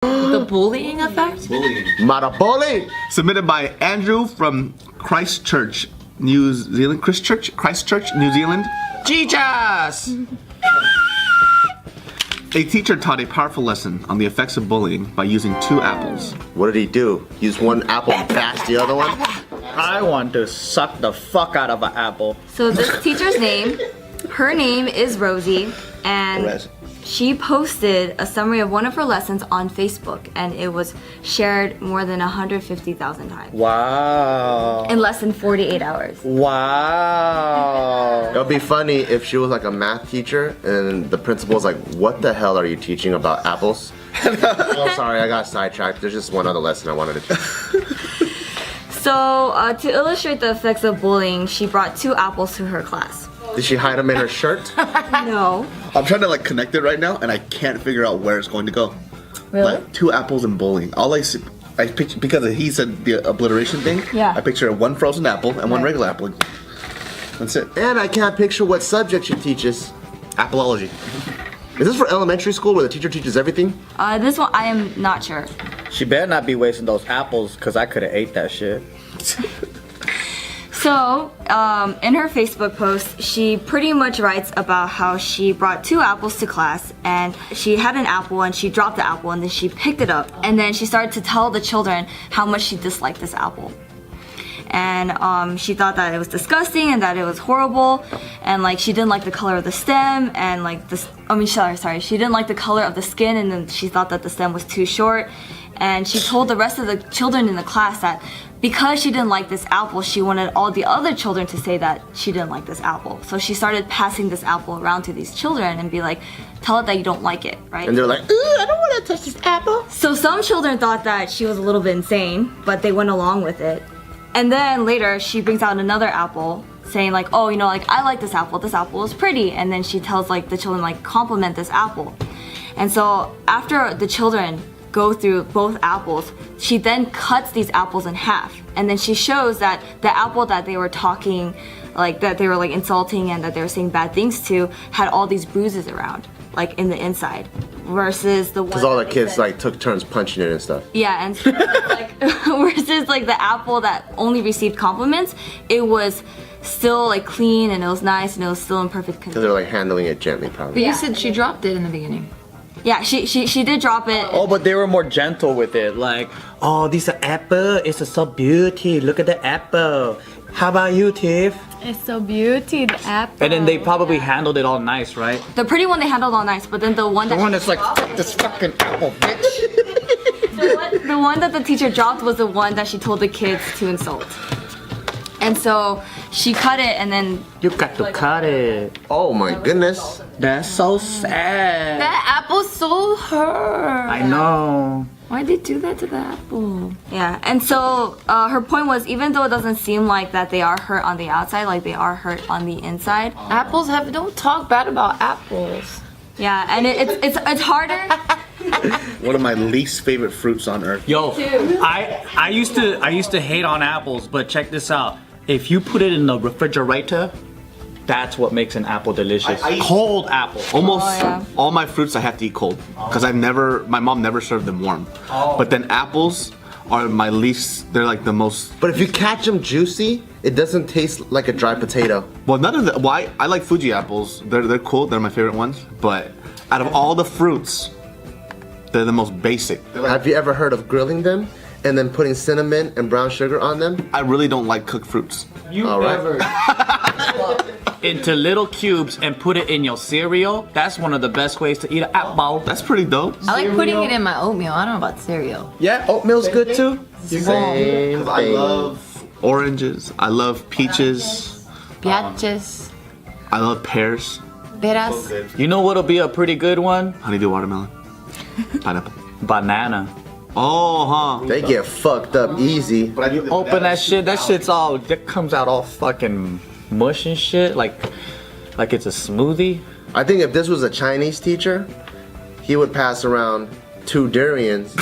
The bullying effect? Maraboli! Submitted by Andrew from Christchurch, New Zealand. Christchurch, New Zealand. Jesus! A teacher taught a powerful lesson on the effects of bullying by using 2 apples. What did he do? Use one apple and bash the other one? I want to suck the fuck out of an apple. So this teacher's her name is Rosie, and she posted a summary of one of her lessons on Facebook, and it was shared more than 150,000 times. Wow. In less than 48 hours. Wow. It would be funny if she was like a math teacher and the principal was like, what the hell are you teaching about apples? Oh, sorry, I got sidetracked. There's just one other lesson I wanted to teach. So to illustrate the effects of bullying, she brought 2 apples to her class. Did she hide them in her shirt? No. I'm trying to like connect it right now, and I can't figure out where it's going to go. Really? Like 2 apples and bullying. All I see, I picture, because he said the obliteration thing. Yeah. I picture 1 frozen apple and 1 regular apple. That's it. And I can't picture what subject she teaches. Appleology. Is this for elementary school where the teacher teaches everything? This one I am not sure. She better not be wasting those apples, because I could have ate that shit. So, in her Facebook post, she pretty much writes about how she brought 2 apples to class, and she had an apple and she dropped the apple and then she picked it up, and then she started to tell the children how much she disliked this apple. And she thought that it was disgusting and that it was horrible, and like she didn't like the color of the stem, and like this, she didn't like the color of the skin, and then she thought that the stem was too short. And she told the rest of the children in the class that because she didn't like this apple, she wanted all the other children to say that she didn't like this apple. So she started passing this apple around to these children and be like, tell it that you don't like it, right? And they're like, ooh, I don't want to touch this apple. So some children thought that she was a little bit insane, but they went along with it. And then later, she brings out another apple, saying like, oh, you know, like, I like this apple is pretty. And then she tells like the children like, compliment this apple. And so after the children go through both apples, she then cuts these apples in half, and then she shows that the apple that they were talking, like that they were like insulting and that they were saying bad things to, had all these bruises around, like in the inside, versus the one because all the kids said, like took turns punching it and stuff. yeah, and like versus like the apple that only received compliments, it was still like clean and it was nice and it was still in perfect Because condition. they're like handling it gently, probably. But you said she dropped it in the beginning. Yeah, she did drop it. Oh, but they were more gentle with it. Like, oh, this is apple. It's so beauty. Look at the apple. How about you, Tiff? It's so beauty, the apple. And then they probably handled it all nice, right? The pretty one they handled all nice, but then the one that The one that's like, fuck this fucking apple, bitch. the one that the teacher dropped was the one that she told the kids to insult. And so she cut it, and then You got to cut it. Oh my goodness. That's so sad. That apple so hurt. I know. Why'd they do that to the apple? yeah, and so her point was, even though it doesn't seem like that they are hurt on the outside, like they are hurt on the inside. Apples don't talk bad about apples. Yeah, and it's harder. One of my least favorite fruits on earth. Yo, I used to hate on apples, but check this out. If you put it in the refrigerator, that's what makes an apple delicious. I eat cold apple. Almost yeah. all my fruits I have to eat cold because my mom never served them warm. But then apples are my least. They're like the most. But if you catch them juicy, it doesn't taste like a dry potato. Well, none of the. Why I like Fuji apples. They're cool. They're my favorite ones. But out of all the fruits, they're the most basic. Have you ever heard of grilling them and then putting cinnamon and brown sugar on them? I really don't like cooked fruits. You All right. ever into little cubes and put it in your cereal? That's one of the best ways to eat an apple. That's pretty dope. I like putting it in my oatmeal. I don't know about cereal. Yeah, oatmeal's good too. Same I thing. love oranges. I love peaches. Piaches, I love pears. peras. You know what'll be a pretty good one? Honeydew watermelon. Pineapple. Banana. Oh, huh. They get fucked up easy. But I do Open that shit. That shit's all. That comes out all fucking mush and shit. Like it's a smoothie. I think if this was a Chinese teacher, he would pass around 2 durians.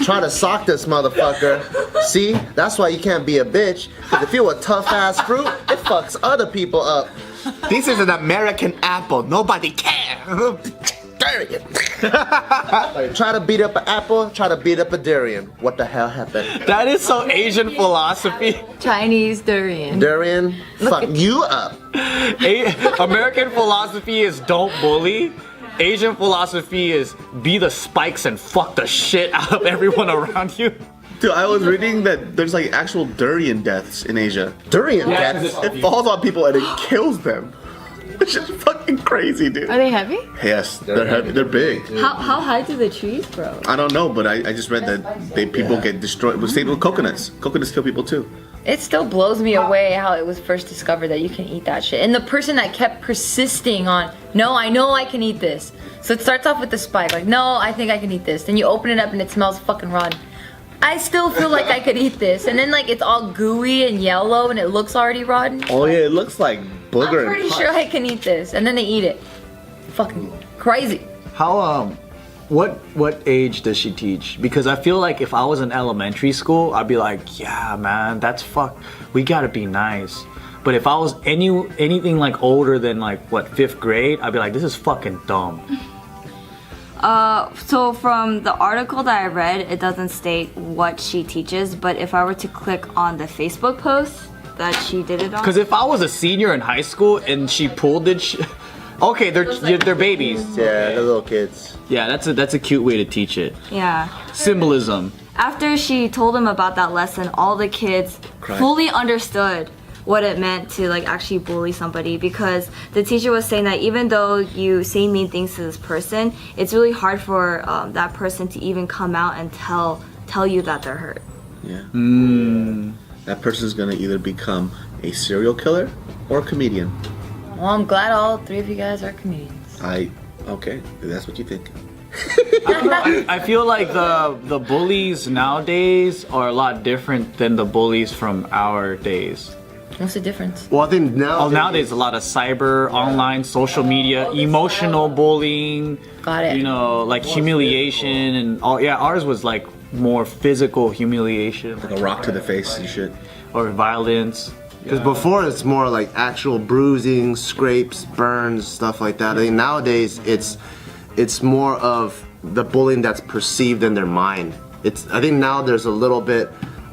Try to sock this motherfucker. See? That's why you can't be a bitch. Because if you're a tough ass fruit, it fucks other people up. This is an American apple. Nobody cares. Durian. Like, try to beat up an apple, try to beat up a durian. What the hell happened? That is so Asian philosophy. Chinese durian. Durian, fuck you up. American philosophy is don't bully. Asian philosophy is be the spikes and fuck the shit out of everyone around you. Dude, I was reading that there's like actual durian deaths in Asia. Durian, Yeah, that's It falls on people and it kills them. Which is fucking crazy, dude. Are they heavy? Yes, they're heavy. They're big. How high do the trees grow? I don't know, but I just read that people get destroyed. But same with coconuts. Coconuts kill people too. It still blows me away how it was first discovered that you can eat that shit. And the person that kept persisting on, no, I know I can eat this. So it starts off with the spike, like, no, I think I can eat this. Then you open it up and it smells fucking rotten. I still feel like I could eat this. And then like it's all gooey and yellow and it looks already rotten. Oh yeah, it looks like booger. I'm pretty sure I can eat this. And then they eat it. Fucking crazy. How what age does she teach? Because I feel like if I was in elementary school, I'd be like, yeah, man, that's we gotta be nice. But if I was anything like older than like what 5th grade, I'd be like, this is fucking dumb. So from the article that I read, it doesn't state what she teaches, but if I were to click on the Facebook post that she did it on. Because if I was a senior in high school and she pulled it, okay, they're babies. yeah, the little kids. Yeah, that's a cute way to teach it. Yeah. Symbolism. After she told them about that lesson, all the kids fully understood what it meant to like actually bully somebody, because the teacher was saying that even though you say mean things to this person, it's really hard for that person to even come out and tell you that they're hurt. Yeah. That person's gonna either become a serial killer or a comedian. Well, I'm glad all 3 of you guys are comedians. Okay, that's what you think. I feel like the bullies nowadays are a lot different than the bullies from our days. What's the difference? Well, I think Nowadays a lot of cyber, online, social media, emotional bullying. Got it. You know, like humiliation and all. Yeah, ours was like more physical humiliation, Like a rock to the face and shit. or violence. Because before it's more like actual bruising, scrapes, burns, stuff like that. I think nowadays it's more of the bullying that's perceived in their mind. I think now there's a little bit.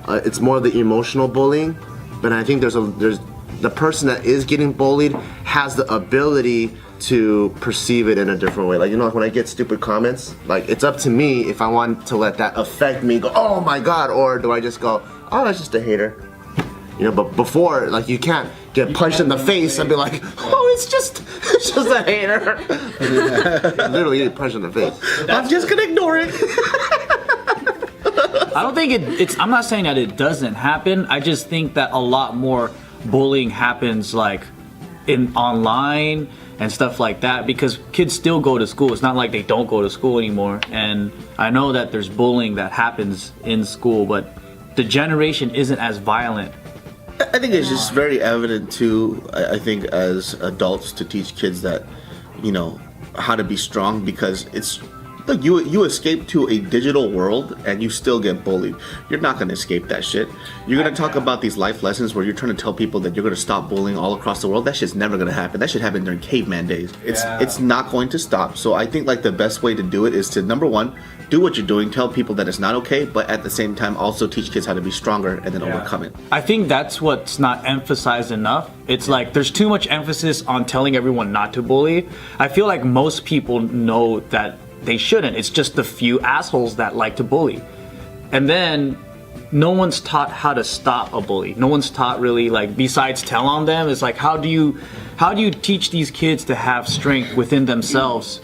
It's more of the emotional bullying, but I think there's the person that is getting bullied has the ability to perceive it in a different way. Like, you know, like when I get stupid comments, like it's up to me if I want to let that affect me. Go, oh my god, or do I just go, oh, that's just a hater. You know, but before, like, you can't get punched in the face and be like, oh, it's just a hater. Literally getting punched in the face. I'm just gonna ignore it. I don't think I'm not saying that it doesn't happen. I just think that a lot more bullying happens like in online and stuff like that, because kids still go to school. It's not like they don't go to school anymore. And I know that there's bullying that happens in school, but the generation isn't as violent. I think it's just very evident too, I think, as adults to teach kids that, you know, how to be strong, because it's, look, you escape to a digital world and you still get bullied. You're not going to escape that shit. You're going to talk about these life lessons where you're trying to tell people that you're going to stop bullying all across the world. That shit's never going to happen. That shit happened during caveman days. It's not going to stop. So I think like the best way to do it is to, number one, do what you're doing, tell people that it's not okay, but at the same time also teach kids how to be stronger and then overcome it. I think that's what's not emphasized enough. It's like there's too much emphasis on telling everyone not to bully. I feel like most people know that they shouldn't. It's just the few assholes that like to bully. And then no one's taught how to stop a bully. No one's taught really, like, besides tell on them, it's like how do you teach these kids to have strength within themselves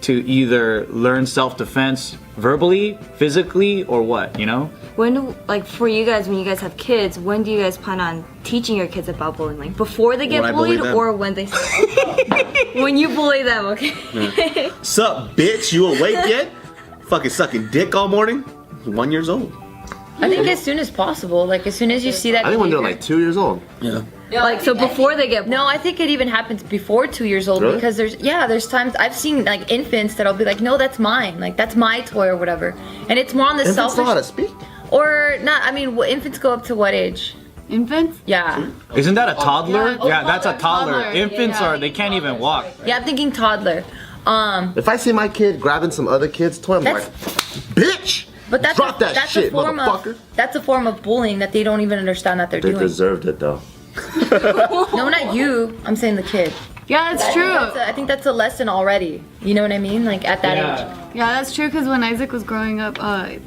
to either learn self-defense verbally, physically, or what, you know? When, like, for you guys, when you guys have kids, when do you guys plan on teaching your kids about bullying? Like, before they get When I bully bullied, them. or when they when you bully them, okay? Sup, bitch? You awake yet? Fucking sucking dick all morning? 1 year old. I think as soon as possible, like as soon as you see that. I think when they're behavior- like 2 years old. Yeah. Like, so before they get bullied. No, I think it even happens before 2 years old, Really? because there's times I've seen like infants that'll be like, no, that's mine, like that's my toy or whatever, and it's more on the Infants know how to selfish. speak? Or not? I mean, infants go up to what age? Infants? Yeah, Isn't that a toddler? yeah. Yeah, that's a toddler. Toddler, Infants yeah. they can't even walk. yeah. I'm thinking toddler. If I see my kid grabbing some other kid's toy, I'm like, bitch! But that's drop that that's shit, a form motherfucker. that's a form of bullying that they don't even understand that they're They doing. deserved it though. No, not you. I'm saying the kid. Yeah, that's true. I think that's a lesson already. You know what I mean? Like at that age. Yeah, that's true. Because when Isaac was growing up,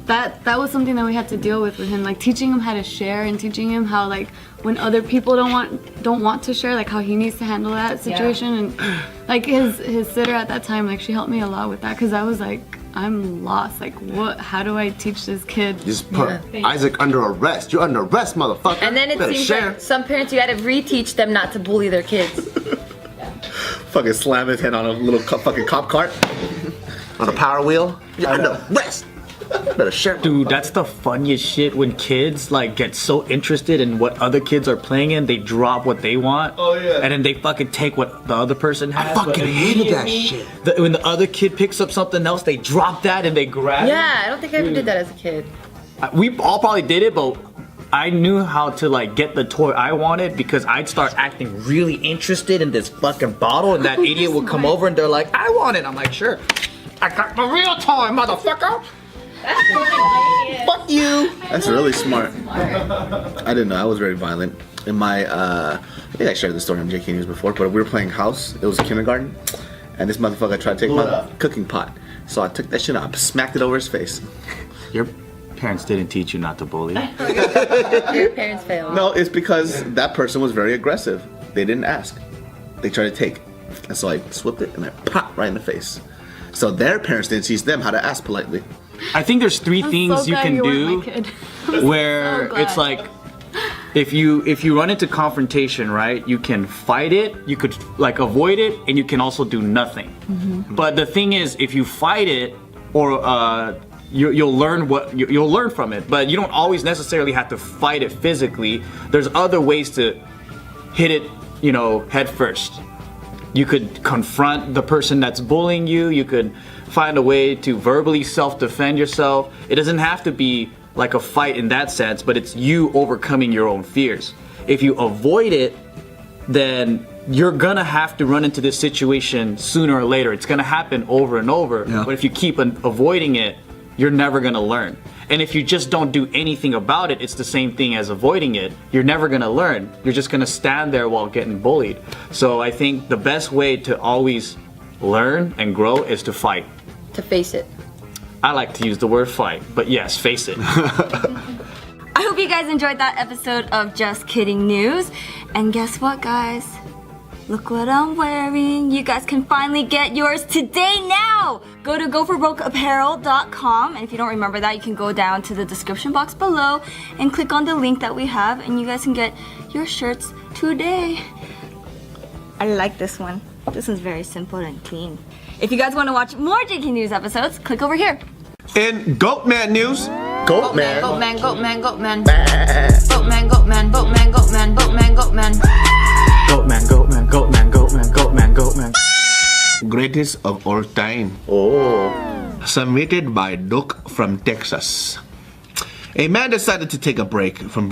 that was something that we had to deal with him. Like teaching him how to share and teaching him how like when other people don't want to share, like how he needs to handle that situation. And like his sitter at that time, like she helped me a lot with that because I was like, I'm lost. Like what? How do I teach this kid? You just put Isaac under arrest. You're under arrest, motherfucker. And then it Better seems share. like some parents you gotta reteach them not to bully their kids. Fucking slam his head on a little fucking cop cart. On a power wheel. You're under arrest. Better share. Dude, that's the funniest shit when kids like get so interested in what other kids are playing in, they drop what they want. Oh, yeah. And then they fucking take what the other person has. I fucking but hated that immediately, shit. When the other kid picks up something else, they drop that and they grab it. Yeah, I don't think I ever did that as a kid. We all probably did it, but I knew how to like get the toy I wanted because I'd start acting really interested in this fucking bottle and that idiot would come over and they're like, I want it. I'm like, sure. I got the real toy, motherfucker. Fuck you. That's really smart. I didn't know. I was very violent. In my, I think I shared this story on JK News before, but we were playing house. It was kindergarten. And this motherfucker tried to take my cooking pot. So I took that shit out, smacked it over his face. Your parents didn't teach you not to bully. Your parents failed. No, it's because that person was very aggressive. They didn't ask. They tried to take. And so I swept it and I popped right in the face. So their parents didn't teach them how to ask politely. I think there's three things so you glad can you do weren't my kid. where so glad. it's like if you run into confrontation, right? You can fight it, you could like avoid it, and you can also do nothing. But the thing is, if you fight it, or you'll learn you'll learn from it. But you don't always necessarily have to fight it physically. There's other ways to hit it, head first. You could confront the person that's bullying you. You could find a way to verbally self-defend yourself. It doesn't have to be like a fight in that sense, but it's you overcoming your own fears. If you avoid it, then you're gonna have to run into this situation sooner or later. It's gonna happen over and over. Yeah. But if you keep avoiding it, you're never gonna learn. And if you just don't do anything about it, it's the same thing as avoiding it. You're never gonna learn. You're just gonna stand there while getting bullied. So I think the best way to always learn and grow is to fight. To face it. I like to use the word fight, but yes, face it. I hope you guys enjoyed that episode of Just Kidding News. And guess what, guys? Look what I'm wearing. You guys can finally get yours today now. Go to goforbrokeapparel.com, and if you don't remember that, you can go down to the description box below and click on the link that we have, and you guys can get your shirts today. I like this one. This one's very simple and clean. If you guys want to watch more JK News episodes, click over here. In Goatman news, Goat man. Goat man, goat man, goat man. Goat man, goat man, goat man, goat man, goat man, goat man. Goat man, goat man, goat man, goat man, goat man, goat man. greatest of all time. Oh. Submitted by Duke from Texas. A man decided to take a break from being